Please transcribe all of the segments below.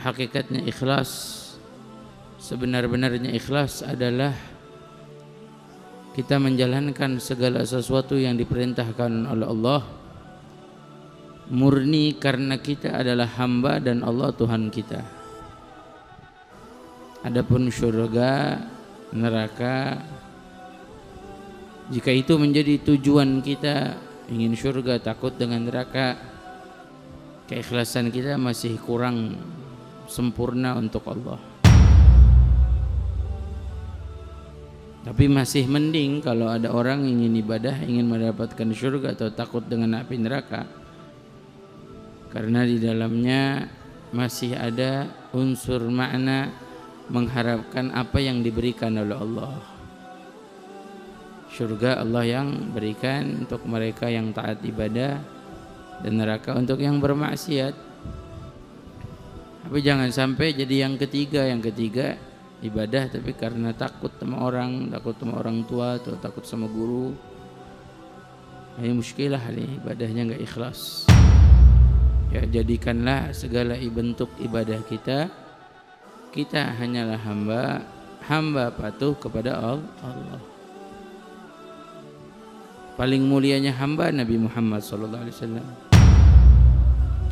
hakikatnya ikhlas, sebenar-benarnya ikhlas adalah kita menjalankan segala sesuatu yang diperintahkan oleh Allah murni karena kita adalah hamba dan Allah Tuhan kita. Adapun surga, neraka, jika itu menjadi tujuan kita, ingin surga, takut dengan neraka, keikhlasan kita masih kurang sempurna untuk Allah. Tapi masih mending kalau ada orang ingin ibadah, ingin mendapatkan surga atau takut dengan api neraka, karena di dalamnya masih ada unsur makna mengharapkan apa yang diberikan oleh Allah. Surga Allah yang berikan untuk mereka yang taat ibadah, dan neraka untuk yang bermaksiat. Tapi jangan sampai jadi yang ketiga ibadah tapi karena takut sama orang tua atau takut sama guru, ini muskilah nih, ibadahnya enggak ikhlas. Ya, jadikanlah segala bentuk ibadah kita hanyalah hamba patuh kepada Allah. Paling mulianya hamba Nabi Muhammad SAW,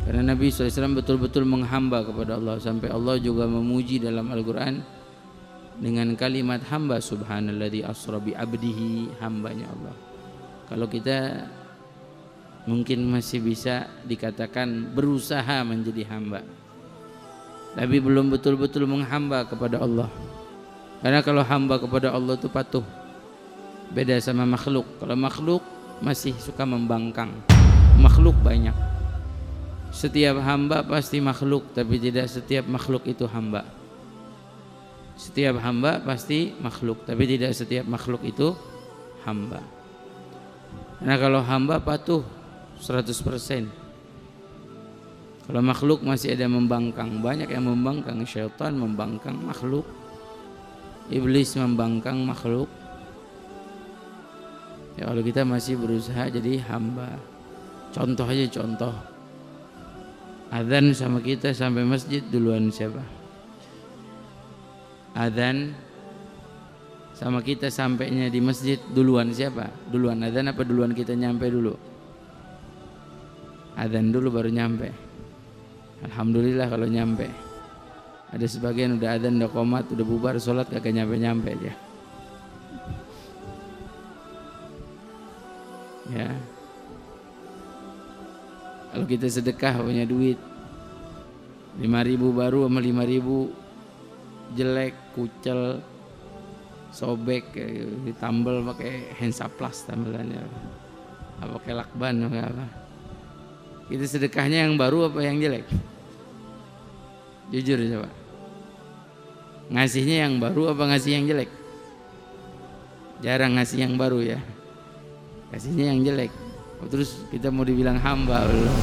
karena Nabi SAW betul-betul menghamba kepada Allah, sampai Allah juga memuji dalam Al-Quran dengan kalimat hamba, subhanalladzi asra bi abdihi, hambanya Allah. Kalau kita mungkin masih bisa dikatakan berusaha menjadi hamba, tapi belum betul-betul menghamba kepada Allah. Karena kalau hamba kepada Allah itu patuh, beda sama makhluk. Kalau makhluk masih suka membangkang, makhluk banyak. Setiap hamba pasti makhluk, tapi tidak setiap makhluk itu hamba. Setiap hamba pasti makhluk, tapi tidak setiap makhluk itu hamba. Karena kalau hamba patuh 100%. Kalau makhluk masih ada membangkang, banyak yang membangkang. Syaitan membangkang makhluk, iblis membangkang makhluk. Ya, kalau kita masih berusaha jadi hamba. Contoh aja, adzan sama kita sampai masjid duluan siapa? Adzan sama kita sampainya di masjid duluan siapa? Duluan adzan apa duluan kita nyampe dulu? Adzan dulu baru nyampe. Alhamdulillah kalau nyampe. Ada sebagian udah adzan, udah qomat, udah bubar sholat kagak nyampe dia. Ya. Kalau kita sedekah punya duit 5.000 baru sama 5.000 jelek, kucel, sobek, ditambal pakai hensaplas tambelannya, apa pakai lakban apa. Itu sedekahnya yang baru apa yang jelek? Jujur coba. Ngasihnya yang baru apa ngasih yang jelek? Jarang ngasih yang baru ya. Kasihnya yang jelek. Terus kita mau dibilang hamba belum?